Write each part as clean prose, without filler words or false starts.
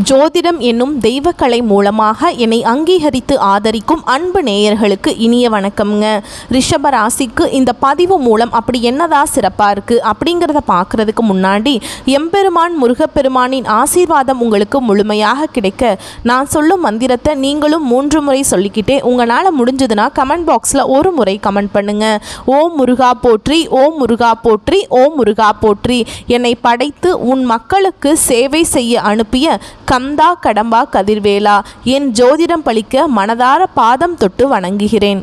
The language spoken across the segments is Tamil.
ஜோதிடம் என்னும் தெய்வக்கலை மூலமாக என்னை அங்கீகரித்து ஆதரிக்கும் அன்பு நேயர்களுக்கு இனிய வணக்கம்ங்க. ரிஷப ராசிக்கு இந்த பதிவு மூலம் அப்படி என்னதான் சிறப்பாக இருக்குது அப்படிங்கிறத பார்க்குறதுக்கு முன்னாடி எம்பெருமான் முருகப்பெருமானின் ஆசீர்வாதம் உங்களுக்கு முழுமையாக கிடைக்க நான் சொல்லும் மந்திரத்தை நீங்களும் 3 முறை சொல்லிக்கிட்டே உங்களால் முடிஞ்சதுன்னா கமெண்ட் பாக்ஸில் ஒரு முறை கமெண்ட் பண்ணுங்க. ஓம் முருகா போற்றி, ஓம் முருகா போற்றி, ஓம் முருகா போற்றி. என்னை படைத்து உன் மக்களுக்கு சேவை செய்ய அனுப்பிய கந்தா கடம்பா கதிர்வேலா, என் ஜோதிடம் பழிக்க மனதார பாதம் தொட்டு வணங்குகிறேன்.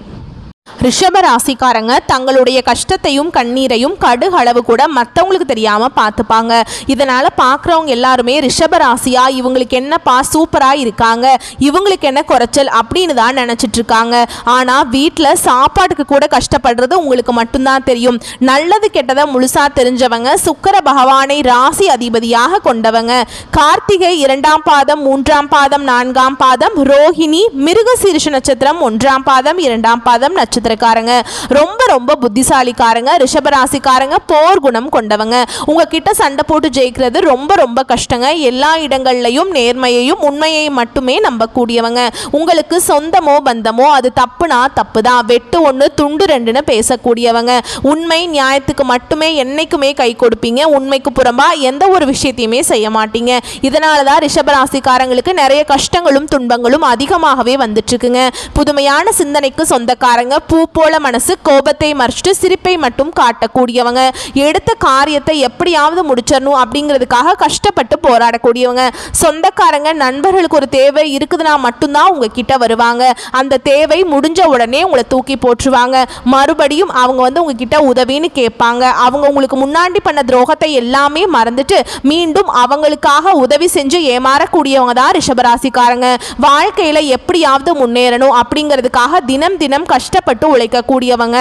ரிஷப ராசிக்காரங்க தங்களுடைய கஷ்டத்தையும் கண்ணீரையும் கடுகளவு கூட மற்றவங்களுக்கு தெரியாமல் பார்த்துப்பாங்க. இதனால் பார்க்குறவங்க எல்லாருமே ரிஷப ராசியா, இவங்களுக்கு என்னப்பா சூப்பராக இருக்காங்க, இவங்களுக்கு என்ன குறைச்சல் அப்படின்னு தான் நினச்சிட்டு இருக்காங்க. ஆனால் வீட்டில் சாப்பாட்டுக்கு கூட கஷ்டப்படுறது உங்களுக்கு மட்டும்தான் தெரியும். நல்லது கெட்டதை முழுசாக தெரிஞ்சவங்க சுக்கிர பகவானை ராசி அதிபதியாக கொண்டவங்க. கார்த்திகை 2ஆம் பாதம் 3ஆம் பாதம் 4ஆம் பாதம், ரோஹிணி மிருகசீரிஷ நட்சத்திரம் 1ஆம் பாதம் 2ஆம் பாதம் நட்சத்திரக்காரங்க. ரொம்ப ரொம்ப புத்திசாலிக்காரங்க. ரிஷபராசிக்காரங்க போர் குணம் கொண்டவங்க. உங்ககிட்ட சண்டை போட்டு ஜெயிக்கிறது ரொம்ப ரொம்ப கஷ்டங்க. எல்லா இடங்கள்லையும் நேர்மையையும் உண்மையையும் மட்டுமே நம்பக்கூடியவங்க. உங்களுக்கு சொந்தமோ பந்தமோ அது தப்புனா தப்பு தான், வெட்டு 1 துண்டு 2ன்னு பேசக்கூடியவங்க. உண்மை நியாயத்துக்கு மட்டுமே என்னைக்குமே கை கொடுப்பீங்க. உண்மைக்கு புறம்பா எந்த ஒரு விஷயத்தையுமே செய்ய மாட்டீங்க. இதனால தான் ரிஷபராசிக்காரங்களுக்கு நிறைய கஷ்டங்களும் துன்பங்களும் அதிகமாகவே வந்துட்டு இருக்குங்க. புதுமையான சிந்தனைக்கு சொந்தக்காரங்க. பூ போல மனசு, கோபத்தை மறைச்சிட்டு சிரிப்பை மட்டும் காட்டக்கூடியவங்க. எடுத்த காரியத்தை எப்படியாவது முடிச்சிடணும் அப்படிங்கிறதுக்காக கஷ்டப்பட்டு போராடக்கூடியவங்க. சொந்தக்காரங்க நண்பர்களுக்கு ஒரு தேவை இருக்குதுன்னா மட்டும்தான் உங்ககிட்ட வருவாங்க. அந்த தேவை முடிஞ்ச உடனே உங்களை தூக்கி போட்டுருவாங்க. மறுபடியும் அவங்க உங்ககிட்ட உதவின்னு கேட்பாங்க. அவங்க உங்களுக்கு முன்னாடி பண்ண துரோகத்தை எல்லாமே மறந்துட்டு மீண்டும் அவங்களுக்காக உதவி செஞ்சு ஏமாறக்கூடியவங்க தான் ரிஷபராசிக்காரங்க. வாழ்க்கையில் எப்படியாவது முன்னேறணும் அப்படிங்கிறதுக்காக தினம் தினம் கஷ்டப்பட்டு உழைக்கக்கூடியவங்க.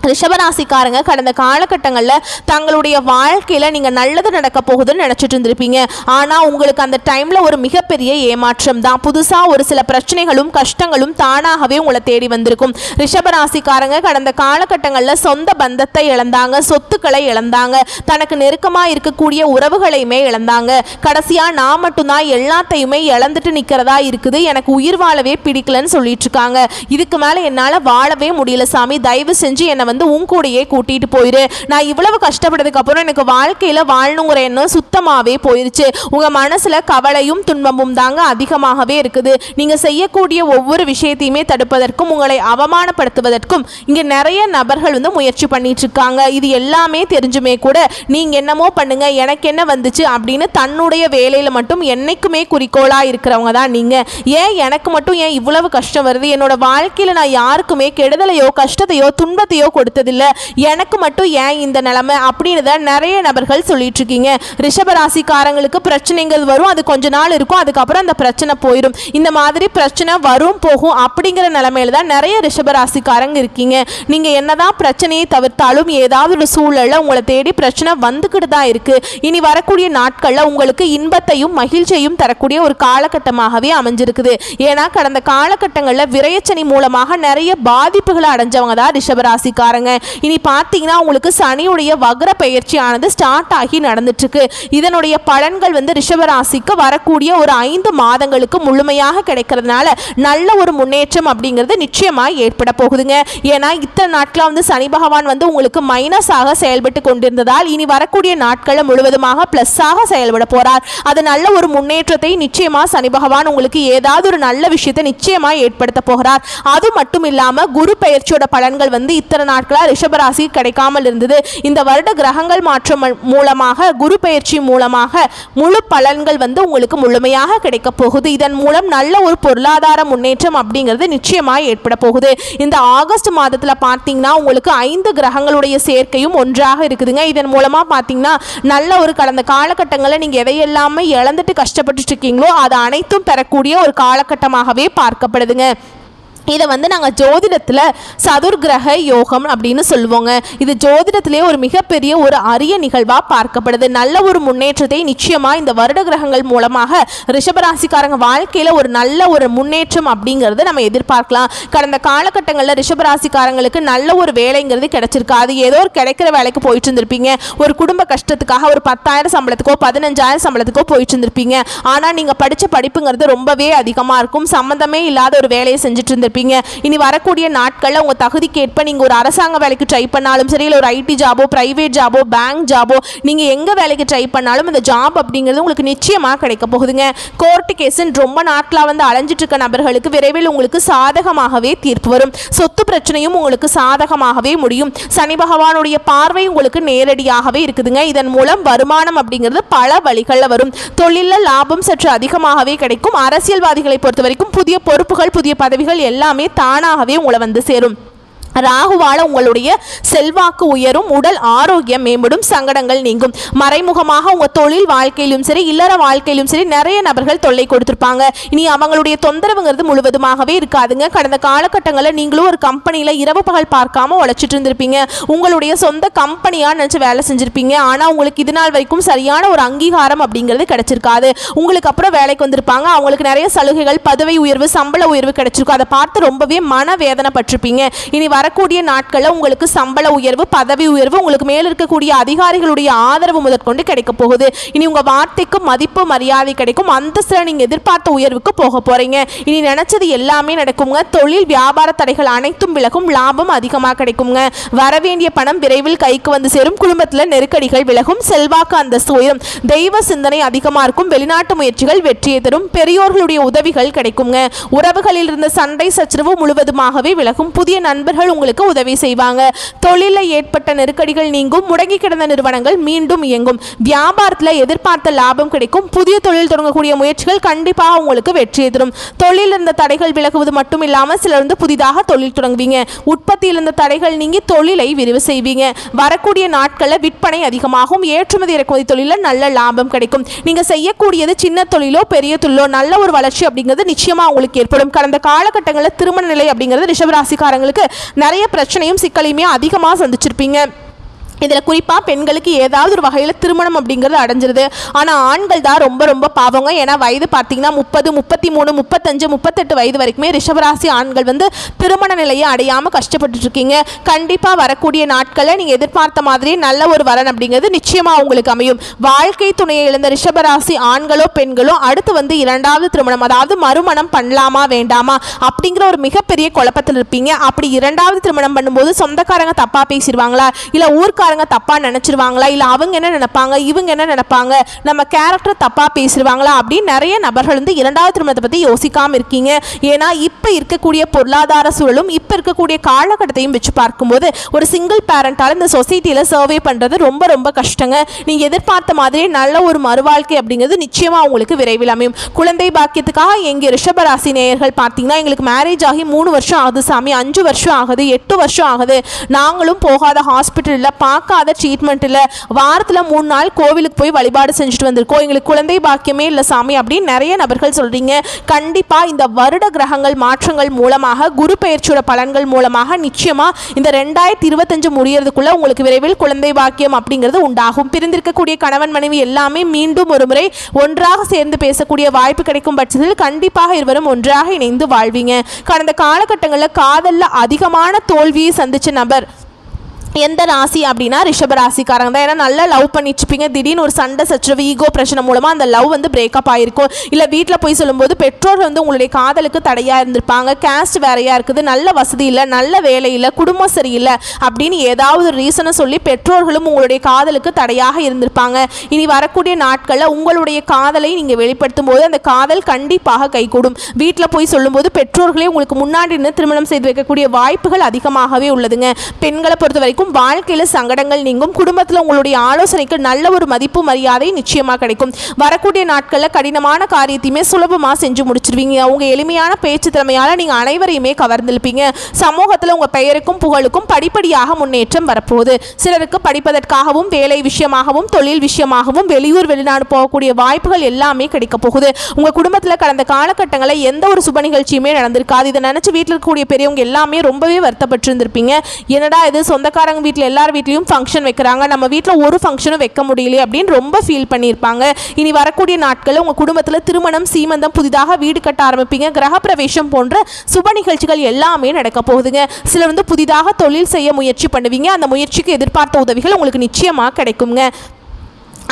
ரிஷபராசிக்காரங்க கடந்த காலகட்டங்களில் தங்களுடைய வாழ்க்கையில் நீங்கள் நல்லது நடக்க போகுதுன்னு நினச்சிட்டு இருந்திருப்பீங்க. ஆனால் உங்களுக்கு அந்த டைமில் ஒரு மிகப்பெரிய ஏமாற்றம் தான். புதுசாக ஒரு சில பிரச்சனைகளும் கஷ்டங்களும் தானாகவே உங்களை தேடி வந்திருக்கும். ரிஷபராசிக்காரங்க கடந்த காலகட்டங்களில் சொந்த பந்தத்தை இழந்தாங்க, சொத்துக்களை இழந்தாங்க, தனக்கு நெருக்கமாக இருக்கக்கூடிய உறவுகளையுமே இழந்தாங்க. கடைசியாக நான் மட்டும்தான் எல்லாத்தையுமே இழந்துட்டு நிற்கிறதா இருக்குது, எனக்கு உயிர் வாழவே பிடிக்கலன்னு சொல்லிட்டு இருக்காங்க. இதுக்கு மேலே என்னால் வாழவே முடியல சாமி, தயவு செஞ்சு என்னை உன் கூடையே கூட்டிட்டு போயிரு. நான் இவ்வளவு கஷ்டப்பட்டதுக்கு அப்புறம் எனக்கு வாழ்க்கையில வாழணுங்கிற எண்ணம் சுத்தமாவே போயிருச்சு. உங்க மனசுல கவலையும் துன்பமும் தாங்க அதிகமாகவே இருக்குது. நீங்க செய்யக்கூடிய ஒவ்வொரு விஷயத்தையுமே தடுப்பதற்கும் உங்களை அவமானப்படுத்துவதற்கும் இங்க நிறைய நபர்கள் முயற்சி பண்ணிட்டு இருக்காங்க. இது எல்லாமே தெரிஞ்சுமே கூட நீங்க என்னமோ பண்ணுங்க, எனக்கு என்ன வந்துச்சு அப்படின்னு தன்னுடைய வேலையில மட்டும் என்னைக்குமே குறிக்கோளா இருக்கிறவங்க தான் நீங்க. ஏன் எனக்கு மட்டும் ஏன் இவ்வளவு கஷ்டம் வருது, என்னோட வாழ்க்கையில நான் யாருக்குமே கெடுதலையோ கஷ்டத்தையோ துன்பத்தையோ கொடுத்ததில்ல, எனக்கு மட்டும் ஏன் இந்த நிலைமை அப்படின்னு தான் நிறைய நபர்கள் சொல்லிட்டு இருக்கீங்க. ரிஷபராசிக்காரங்களுக்கு பிரச்சனைகள் வரும், அது கொஞ்ச நாள் இருக்கும், அதுக்கப்புறம் அந்த பிரச்சனை போயிடும். இந்த மாதிரி பிரச்சனை வரும் போகும் அப்படிங்கிற நிலைமையில தான் நிறைய ரிஷபராசிக்காரங்க இருக்கீங்க. நீங்க என்னதான் பிரச்சனையை தவிர்த்தாலும் ஏதாவது ஒரு சூழல்ல உங்களை தேடி பிரச்சனை வந்துக்கிட்டு தான் இருக்கு. இனி வரக்கூடிய நாட்கள்ல உங்களுக்கு இன்பத்தையும் மகிழ்ச்சியையும் தரக்கூடிய ஒரு காலகட்டமாகவே அமைஞ்சிருக்குது. ஏன்னா கடந்த காலகட்டங்களில் விரயச்சனி மூலமாக நிறைய பாதிப்புகளை அடைஞ்சவங்க தான் ரிஷபராசிக்காரங்க. இனி பார்த்தீங்கன்னா உங்களுக்கு சனியுடைய வக்ர பெயர்ச்சியானது ஸ்டார்ட் ஆகி நடந்துட்டு இருக்கு. இதனுடைய பலன்கள் ரிஷபராசிக்கு வரக்கூடிய ஒரு 5 மாதங்களுக்கு முழுமையாக கிடைக்கிறதுனால நல்ல ஒரு முன்னேற்றம் அப்படிங்கிறது நிச்சயமாக ஏற்பட போகுதுங்க. ஏன்னா இத்தனை நாட்களாக சனி பகவான் உங்களுக்கு மைனஸாக செயல்பட்டு கொண்டிருந்ததால் இனி வரக்கூடிய நாட்களில் முழுவதுமாக பிளஸ்ஸாக செயல்பட போறார். அது நல்ல ஒரு முன்னேற்றத்தை நிச்சயமாக சனி பகவான் உங்களுக்கு ஏதாவது ஒரு நல்ல விஷயத்தை நிச்சயமாக ஏற்படுத்த போகிறார். அது மட்டும் இல்லாமல் குரு பெயர்ச்சியோட பலன்கள் இத்தனை நாட்களா ரிஷபராசி கிடைக்காமல் இருந்தது. இந்த வருட கிரகங்கள் மாற்றம் மூலமாக குரு பெயர்ச்சி மூலமாக முழு பலன்கள் உங்களுக்கு முழுமையாக கிடைக்க போகுது. இதன் மூலம் நல்ல ஒரு பொருளாதார முன்னேற்றம் அப்படிங்கிறது நிச்சயமாக ஏற்பட போகுது. இந்த ஆகஸ்ட் மாதத்தில் பார்த்தீங்கன்னா உங்களுக்கு 5 கிரகங்களுடைய சேர்க்கையும் ஒன்றாக இருக்குதுங்க. இதன் மூலமா பார்த்தீங்கன்னா நல்ல ஒரு கடந்த காலகட்டங்களில் நீங்க எதையெல்லாமே இழந்துட்டு கஷ்டப்பட்டு இருக்கீங்களோ அது அனைத்தும் பெறக்கூடிய ஒரு காலகட்டமாகவே பார்க்கப்படுதுங்க. இதை வந்து நாங்கள் ஜோதிடத்தில் சதுர்கிரக யோகம் அப்படின்னு சொல்லுவோங்க. இது ஜோதிடத்திலே ஒரு மிகப்பெரிய ஒரு அரிய நிகழ்வாக பார்க்கப்படுது. நல்ல ஒரு முன்னேற்றத்தை நிச்சயமாக இந்த வருட கிரகங்கள் மூலமாக ரிஷபராசிக்காரங்க வாழ்க்கையில் ஒரு நல்ல ஒரு முன்னேற்றம் அப்படிங்கிறது நம்ம எதிர்பார்க்கலாம். கடந்த காலகட்டங்களில் ரிஷபராசிக்காரங்களுக்கு நல்ல ஒரு வேலைங்கிறது கிடைச்சிருக்காது. ஏதோ ஒரு கிடைக்கிற வேலைக்கு போயிட்டு இருந்திருப்பீங்க. ஒரு குடும்ப கஷ்டத்துக்காக ஒரு 10,000 சம்பளத்துக்கோ 15,000 சம்பளத்துக்கோ போயிட்டு இருந்திருப்பீங்க. ஆனால் நீங்கள் படித்த படிப்புங்கிறது ரொம்பவே அதிகமாக இருக்கும். சம்மந்தமே இல்லாத ஒரு வேலையை செஞ்சுட்டு இருந்திருப்பீங்க. இனி வரக்கூடிய நாட்களில் உங்கள் தகுதிக்கு ஏற்ப நீங்கள் ஒரு அரசாங்க வேலைக்கு ட்ரை பண்ணாலும் சரி, இல்லை ஒரு ஐடி ஜாபோ, பிரைவேட் ஜாபோ, பேங்க் ஜாபோ, நீங்கள் எங்கே வேலைக்கு ட்ரை பண்ணாலும் அந்த ஜாப் அப்படிங்கிறது உங்களுக்கு நிச்சயமாக கிடைக்க போகுதுங்க. கோர்ட்டு கேஸுன்னு ரொம்ப நாட்களாக வந்து அலைஞ்சிட்டு இருக்க நபர்களுக்கு விரைவில் உங்களுக்கு சாதகமாகவே தீர்ப்பு வரும். சொத்து பிரச்சனையும் உங்களுக்கு சாதகமாகவே முடியும். சனி பகவானுடைய பார்வை உங்களுக்கு நேரடியாகவே இருக்குதுங்க. இதன் மூலம் வருமானம் அப்படிங்கிறது பல வழிகளில் வரும். தொழிலில் லாபம் சற்று அதிகமாகவே கிடைக்கும். அரசியல்வாதிகளை பொறுத்த வரைக்கும் புதிய பொறுப்புகள், புதிய பதவிகள் எல்லாமே தானாகவே உங்களை வந்து சேரும். ராகுவால உங்களுடைய செல்வாக்கு உயரும், உடல் ஆரோக்கியம் மேம்படும், சங்கடங்கள் நீங்கும். மறைமுகமாக உங்கள் தொழில் வாழ்க்கையிலும் சரி, இல்லற வாழ்க்கையிலும் சரி நிறைய நபர்கள் தொல்லை கொடுத்துருப்பாங்க. இனி அவங்களுடைய தொந்தரவுங்கிறது முழுவதுமாகவே இருக்காதுங்க. கடந்த காலகட்டங்களில் நீங்களும் ஒரு கம்பெனியில் இரவு பகல் பார்க்காம உழைச்சிட்டு இருந்திருப்பீங்க. உங்களுடைய சொந்த கம்பெனியாக நினச்சி வேலை செஞ்சுருப்பீங்க. ஆனால் உங்களுக்கு இது நாள் வரைக்கும் சரியான ஒரு அங்கீகாரம் அப்படிங்கிறது கிடைச்சிருக்காது. உங்களுக்கு அப்புறம் வேலைக்கு வந்திருப்பாங்க. அவங்களுக்கு நிறைய சலுகைகள், பதவி உயர்வு, சம்பள உயர்வு கிடைச்சிருக்கும். அதை பார்த்து ரொம்பவே மனவேதனைப்பட்டிருப்பீங்க. இனி வரக்கூடிய நாட்களில் உங்களுக்கு சம்பள உயர்வு, பதவி உயர்வு, உங்களுக்கு மேல் இருக்கக்கூடிய அதிகாரிகளுடைய ஆதரவு முதற்கொண்டு கிடைக்க போகுது. இனி உங்க வார்த்தைக்கு மதிப்பு மரியாதை கிடைக்கும். அந்தஸ்தில் நீங்க எதிர்பார்த்த உயர்வுக்கு போக போறீங்க. இனி நினைச்சது எல்லாமே நடக்குங்க. தொழில் வியாபார தடைகள் அனைத்தும் விலகும். லாபம் அதிகமாக கிடைக்குங்க. வரவேண்டிய பணம் விரைவில் கைக்கு வந்து சேரும். குடும்பத்தில் நெருக்கடிகள் விலகும். செல்வாக்கு அந்தஸ்து உயரும். தெய்வ சிந்தனை அதிகமாக இருக்கும். வெளிநாட்டு முயற்சிகள் வெற்றியை தரும். பெரியோர்களுடைய உதவிகள் கிடைக்குங்க. உறவுகளில் இருந்த சண்டை சச்சரவு முழுவதுமாகவே விலகும். புதிய நண்பர்கள் உங்களுக்கு உதவி செய்வாங்க. தொழிலில் ஏற்பட்ட நெருக்கடிகள் நீங்கும். முடங்கி கிடந்த நிறுவனங்கள் மீண்டும் இயங்கும். வியாபாரத்தில் எதிர்பார்த்த லாபம் கிடைக்கும். புதிய தொழில் தொடங்கக்கூடிய முயற்சிகள் கண்டிப்பாக உங்களுக்கு வெற்றியை தரும். தொழில் இருந்த தடைகள் விலகுவது மட்டும் இல்லாமல் சிலர் வந்து புதிதாக தொழில் தொடங்குவீங்க. உற்பத்தியில் இருந்த தடைகள் நீங்கி தொழிலை விரிவு செய்வீங்க. வரக்கூடிய நாட்களில் விற்பனை அதிகமாகும். ஏற்றுமதி இறக்குமதி தொழிலில் நல்ல லாபம் கிடைக்கும். நீங்க செய்யக்கூடியது சின்ன தொழிலோ பெரிய தொழிலோ நல்ல ஒரு வளர்ச்சி அப்படிங்கிறது நிச்சயமா உங்களுக்கு ஏற்படும். கடந்த காலகட்டங்களில் திருமண நிலை அப்படிங்கிறது ரிஷபராசிக்காரங்களுக்கு நிறைய பிரச்சனையும் சிக்கலையுமே அதிகமாக சந்திச்சிருப்பீங்க. இதில் குறிப்பாக பெண்களுக்கு ஏதாவது ஒரு வகையில் திருமணம் அப்படிங்கிறது அடைஞ்சிருது. ஆனால் ஆண்கள் தான் ரொம்ப ரொம்ப பாவங்க. ஏன்னா வயது பார்த்தீங்கன்னா 30, 33, 35, 38 வயது வரைக்குமே ரிஷபராசி ஆண்கள் வந்து திருமண நிலையை அடையாமல் கஷ்டப்பட்டு இருக்கீங்க. கண்டிப்பாக வரக்கூடிய நாட்களில் நீங்கள் எதிர்பார்த்த மாதிரி நல்ல ஒரு வரன் அப்படிங்கிறது நிச்சயமாக உங்களுக்கு அமையும். வாழ்க்கை துணையை இழந்த ரிஷபராசி ஆண்களோ பெண்களோ அடுத்து வந்து 2வது திருமணம், அதாவது மறுமணம் பண்ணலாமா வேண்டாமா அப்படிங்கிற ஒரு மிகப்பெரிய குழப்பத்தில் இருப்பீங்க. அப்படி 2வது திருமணம் பண்ணும்போது சொந்தக்காரங்க தப்பாக பேசிடுவாங்களா, இல்லை ஊர்க்காரங்க தப்பா நினைச்சிருவாங்களா, இல்ல அவங்க என்ன நினைப்பாங்க, இவங்க என்ன நினைப்பாங்க, நம்ம கேரக்டர் தப்பா பேசிடுவாங்களா அப்படின்னு நிறைய நபர்கள் வந்து 2வது திருமணத்தை பத்தி யோசிக்காம இருக்கீங்க. ஏன்னா இப்ப இருக்கக்கூடிய பொருளாதார சூழலும் இப்ப இருக்கக்கூடிய காலகட்டத்தையும் வச்சு பார்க்கும்போது ஒரு சிங்கிள் பேரண்டால இந்த சொசைட்டியில சர்வே பண்றது ரொம்ப ரொம்ப கஷ்டங்க. நீங்க எதிர்பார்த்த மாதிரி நல்ல ஒரு மறுவாழ்க்கை அப்படிங்கிறது நிச்சயமா உங்களுக்கு விரைவில் அமையும். குழந்தை பாக்கியத்துக்காக எங்க ரிஷபராசி நேயர்கள் பார்த்தீங்கன்னா எங்களுக்கு மேரேஜ் ஆகி 3 வருஷம் ஆகுது சாமி, 5 வருஷம் ஆகுது, 8 வருஷம் ஆகுது, நாங்களும் போகாத ஹாஸ்பிட்டலில் பார்க்காத ட்ரீட்மெண்ட் இல்லை, வாரத்தில் 3 நாள் கோவிலுக்கு போய் வழிபாடு செஞ்சுட்டு வந்திருக்கோம், எங்களுக்கு குழந்தை பாக்கியமே இல்லை சாமி அப்படின்னு நிறைய நபர்கள் சொல்றீங்க. கண்டிப்பாக இந்த வருட கிரகங்கள் மாற்றங்கள் மூலமாக, குரு பெயர்ச்சியோட பலன்கள் மூலமாக நிச்சயமா இந்த 2025 முடியறதுக்குள்ள உங்களுக்கு விரைவில் குழந்தை பாக்கியம் அப்படிங்கிறது உண்டாகும். பிரிந்திருக்கக்கூடிய கணவன் மனைவி எல்லாமே மீண்டும் ஒரு முறை ஒன்றாக சேர்ந்து பேசக்கூடிய வாய்ப்பு கிடைக்கும் பட்சத்தில் கண்டிப்பாக இருவரும் ஒன்றாக இணைந்து வாழ்வீங்க. கடந்த காலகட்டங்களில் காதலில் அதிகமான தோல்வியை சந்திச்ச நபர் எந்த ராசி அப்படின்னா ரிஷபராசிக்காரங்க தான். ஏன்னா நல்லா லவ் பண்ணிச்சுப்பீங்க, திடீர்னு ஒரு சண்டை சச்சரவு, ஈகோ பிரச்சனை மூலமாக அந்த லவ் வந்து பிரேக்கப் ஆகிருக்கும். இல்லை வீட்டில் போய் சொல்லும்போது பெற்றோர் வந்து உங்களுடைய காதலுக்கு தடையாக இருந்திருப்பாங்க. கேஸ்ட் வேறையாக இருக்குது, நல்ல வசதி இல்லை, நல்ல வேலை இல்லை, குடும்பம் சரியில்லை அப்படின்னு ஏதாவது ஒரு ரீசனை சொல்லி பெற்றோர்களும் உங்களுடைய காதலுக்கு தடையாக இருந்திருப்பாங்க. இனி வரக்கூடிய நாட்களில் உங்களுடைய காதலை நீங்கள் வெளிப்படுத்தும் போது அந்த காதல் கண்டிப்பாக கைகூடும். வீட்டில் போய் சொல்லும்போது பெற்றோர்களே உங்களுக்கு முன்னாடி நின்று திருமணம் செய்து வைக்கக்கூடிய வாய்ப்புகள் அதிகமாகவே உள்ளதுங்க. பெண்களை பொறுத்த வரைக்கும் கிடைக்கும். வாழ்க்கையில் சங்கடங்கள் நீங்கும். குடும்பத்தில் உங்களுடைய ஆலோசனைக்கு நல்ல ஒரு மதிப்பு மரியாதை நிச்சயமாக கிடைக்கும். வரக்கூடிய நாட்களில் கடினமான காரியத்தையுமே சுலபமாக செஞ்சு முடிச்சிருவீங்க. உங்க எளிமையான பேச்சு திறமையால் நீங்கள் அனைவரையுமே கவர்ந்திருப்பீங்க. சமூகத்தில் உங்கள் பெயருக்கும் புகழுக்கும் படிப்படியாக முன்னேற்றம் வரப்போகுது. சிலருக்கு படிப்பதற்காகவும் வேலை விஷயமாகவும் தொழில் விஷயமாகவும் வெளியூர் வெளிநாடு போகக்கூடிய வாய்ப்புகள் எல்லாமே கிடைக்க போகுது. உங்கள் குடும்பத்தில் கடந்த காலகட்டங்களில் எந்த ஒரு சுப நிகழ்ச்சியுமே நடந்திருக்காது. இதை நினச்சி வீட்டில் இருக்கக்கூடிய பெரியவங்க எல்லாமே ரொம்பவே வருத்தப்பட்டு இருந்திருப்பீங்க. என்னடா இது, சொந்தக்காரங்க வீட்டில் எல்லார் வீட்லையும் ஃபங்க்ஷன் வைக்கிறாங்க, நம்ம வீட்டில் ஒரு ஃபங்க்ஷனும் வைக்க முடியல அப்படின்னு ரொம்ப ஃபீல் பண்ணியிருப்பாங்க. இனி வரக்கூடிய நாட்களில் உங்கள் குடும்பத்தில் திருமணம், சீமந்தம், புதிதாக வீடு கட்ட ஆரம்பிப்பீங்க. கிரகப்பிரவேசம் போன்ற சுப நிகழ்ச்சிகள் எல்லாமே நடக்க போகுதுங்க. சிலர் புதிதாக தொழில் செய்ய முயற்சி பண்ணுவீங்க. அந்த முயற்சிக்கு எதிர்பார்த்த உதவிகள் உங்களுக்கு நிச்சயமாக கிடைக்குங்க.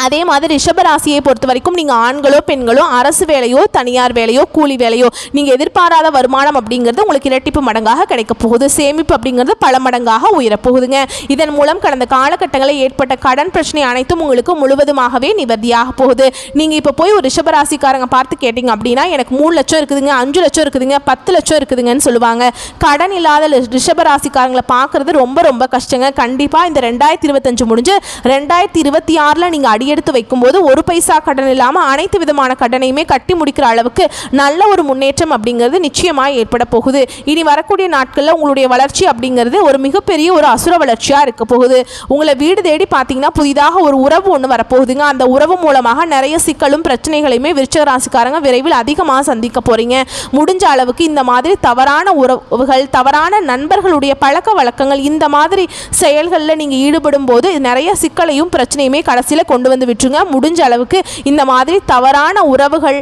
அதே மாதிரி ரிஷபராசியை பொறுத்த வரைக்கும் நீங்கள் ஆண்களோ பெண்களோ அரசு வேலையோ தனியார் வேலையோ கூலி வேலையோ நீங்கள் எதிர்பாராத வருமானம் அப்படிங்கிறது உங்களுக்கு இரட்டிப்பு மடங்காக கிடைக்க போகுது. சேமிப்பு அப்படிங்கிறது பல மடங்காக உயரப்போகுதுங்க. இதன் மூலம் கடந்த காலகட்டங்களில் ஏற்பட்ட கடன் பிரச்சனை அனைத்தும் உங்களுக்கு முழுவதுமாகவே நிவர்த்தியாக போகுது. நீங்கள் இப்போ போய் ஒரு ரிஷபராசிக்காரங்க பார்த்து கேட்டிங்க அப்படின்னா எனக்கு 3 லட்சம் இருக்குதுங்க, 5 லட்சம் இருக்குதுங்க, 10 லட்சம் இருக்குதுங்கன்னு சொல்லுவாங்க. கடன் இல்லாத ரிஷபராசிக்காரங்களை பார்க்குறது ரொம்ப ரொம்ப கஷ்டங்க. கண்டிப்பாக இந்த 2025 முடிஞ்சு 2026 நீங்கள் எடுத்து வைக்கும்போது ஒரு பைசா கடன் இல்லாமல் அனைத்து விதமான கடனையுமே கட்டி முடிக்கிற அளவுக்கு நல்ல ஒரு முன்னேற்றம் அப்படிங்கிறது நிச்சயமாக ஏற்பட போகுது. இனி வரக்கூடிய நாட்களில் உங்களுடைய வளர்ச்சி அப்படிங்கிறது ஒரு மிகப்பெரிய ஒரு அசுர வளர்ச்சியாக இருக்க போகுது. உங்களை வீடு தேடி பார்த்தீங்கன்னா புதிதாக ஒரு உறவு ஒன்று வரப்போகுதுங்க. அந்த உறவு மூலமாக நிறைய சிக்கலும் பிரச்சனைகளையுமே விருச்சிக ராசிக்காரங்க விரைவில் அதிகமாக சந்திக்க போறீங்க. முடிஞ்ச அளவுக்கு இந்த மாதிரி தவறான உறவுகள், தவறான நண்பர்களுடைய பழக்க வழக்கங்கள், இந்த மாதிரி செயல்களில் நீங்கள் ஈடுபடும் போது நிறைய சிக்கலையும் பிரச்சனையுமே கடைசியில் கொண்டு வந்து விட்டுருங்க. முடிஞ்ச அளவுக்கு இந்த மாதிரி தவறான உறவுகள்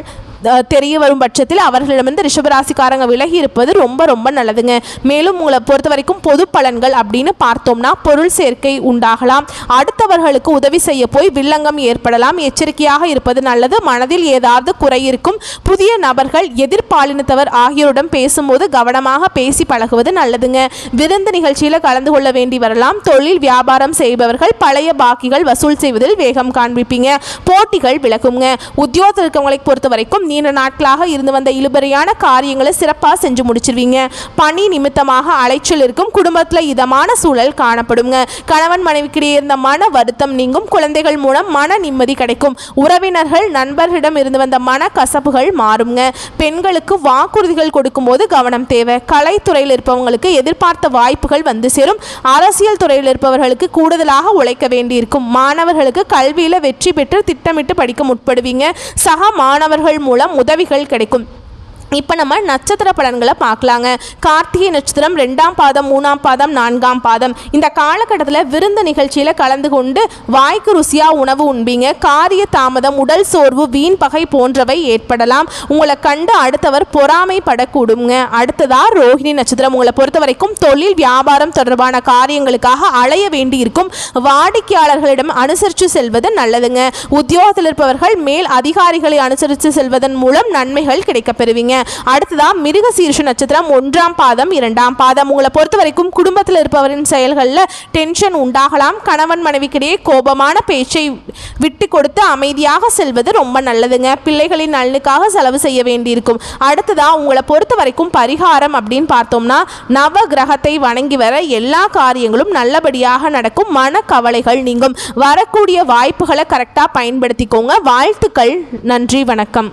தெரிய வரும் பட்சத்தில் அவர்களிடமிருந்து ரிஷபராசிக்காரங்க விலகி இருப்பது ரொம்ப ரொம்ப நல்லதுங்க. மேலும் உங்களை பொறுத்த வரைக்கும் பொது பலன்கள் அப்படின்னு பார்த்தோம்னா பொருள் சேர்க்கை உண்டாகலாம். அடுத்தவர்களுக்கு உதவி செய்ய போய் வில்லங்கம் ஏற்படலாம். எச்சரிக்கையாக இருப்பது நல்லது. மனதில் ஏதாவது குறை இருக்கும். புதிய நபர்கள், எதிர்பாலினத்தவர் ஆகியோரிடம் பேசும்போது கவனமாக பேசி பழகுவது நல்லதுங்க. விருந்து நிகழ்ச்சியில் கலந்து கொள்ள வேண்டி வரலாம். தொழில் வியாபாரம் செய்பவர்கள் பழைய பாக்கிகள் வசூல் செய்வதில் வேகம் காண்பிப்பீங்க. போட்டிகள் விலகுங்க. உத்தியோகத்தில் இருக்கவங்களை பொறுத்த வரைக்கும் நீண்ட நாட்களாக இருந்து வந்த இழுபறியான காரியங்களை சிறப்பாக செஞ்சு முடிச்சிருவீங்க. பணி நிமித்தமாக அலைச்சல் இருக்கும். குடும்பத்தில் இதமான சூழல் காணப்படுங்க. கணவன் மனைவிக்கிடையே இருந்த மன வருத்தம் நீங்கும். குழந்தைகள் மூலம் மன நிம்மதி கிடைக்கும். உறவினர்கள், நண்பர்களிடம் இருந்து வந்த மன கசப்புகள் மாறுங்க. பெண்களுக்கு வாக்குறுதிகள் கொடுக்கும் போது கவனம் தேவை. கலைத்துறையில் இருப்பவங்களுக்கு எதிர்பார்த்த வாய்ப்புகள் வந்து சேரும். அரசியல் துறையில் இருப்பவர்களுக்கு கூடுதலாக உழைக்க வேண்டியிருக்கும். மாணவர்களுக்கு கல்வியில் வெற்றி பெற்று திட்டமிட்டு படிக்க முற்படுவீங்க. சக மாணவர்கள் மூலம் உதவிகள் கிடைக்கும். இப்போ நம்ம நட்சத்திர பலன்களை பார்க்கலாங்க. கார்த்திகை நட்சத்திரம் 2ஆம் பாதம், 3ஆம் பாதம், 4ஆம் பாதம். இந்த காலகட்டத்தில் விருந்து நிகழ்ச்சியில் கலந்து கொண்டு வாய்க்கு ருசியாக உணவு உண்பீங்க. காரிய தாமதம், உடல் சோர்வு, வீண் பகை போன்றவை ஏற்படலாம். உங்களை கண்டு அடுத்தவர் பொறாமைப்படக்கூடுங்க. அடுத்ததாக ரோஹிணி நட்சத்திரம். உங்களை பொறுத்த வரைக்கும் தொழில் வியாபாரம் தொடர்பான காரியங்களுக்காக அலைய வேண்டி இருக்கும். வாடிக்கையாளர்களிடம் அனுசரித்து செல்வது நல்லதுங்க. உத்தியோகத்தில் இருப்பவர்கள் மேல் அதிகாரிகளை அனுசரித்து செல்வதன் மூலம் நன்மைகள் கிடைக்கப்பெறுவீங்க. அடுத்ததா மிருகசீரிஷ நட்சத்திரம் 1ஆம் பாதம், 2ஆம் பாதம். உங்களை பொறுத்த வரைக்கும் குடும்பத்தில் இருப்பவரின் செயல்களில் டென்ஷன் உண்டாகலாம். கணவன் மனைவிக்கிடையே கோபமான பேச்சை விட்டு கொடுத்து அமைதியாக செல்வது ரொம்ப நல்லதுங்க. பிள்ளைகளின் நலனுக்காக செலவு செய்ய வேண்டியிருக்கும். அடுத்ததா உங்களை பொறுத்த வரைக்கும் பரிகாரம் அப்படின்னு பார்த்தோம்னா நவ கிரகத்தை வணங்கி வர எல்லா காரியங்களும் நல்லபடியாக நடக்கும். மன கவலைகள் நீங்கும். வரக்கூடிய வாய்ப்புகளை கரெக்டாக பயன்படுத்திக்கோங்க. வாழ்த்துக்கள். நன்றி, வணக்கம்.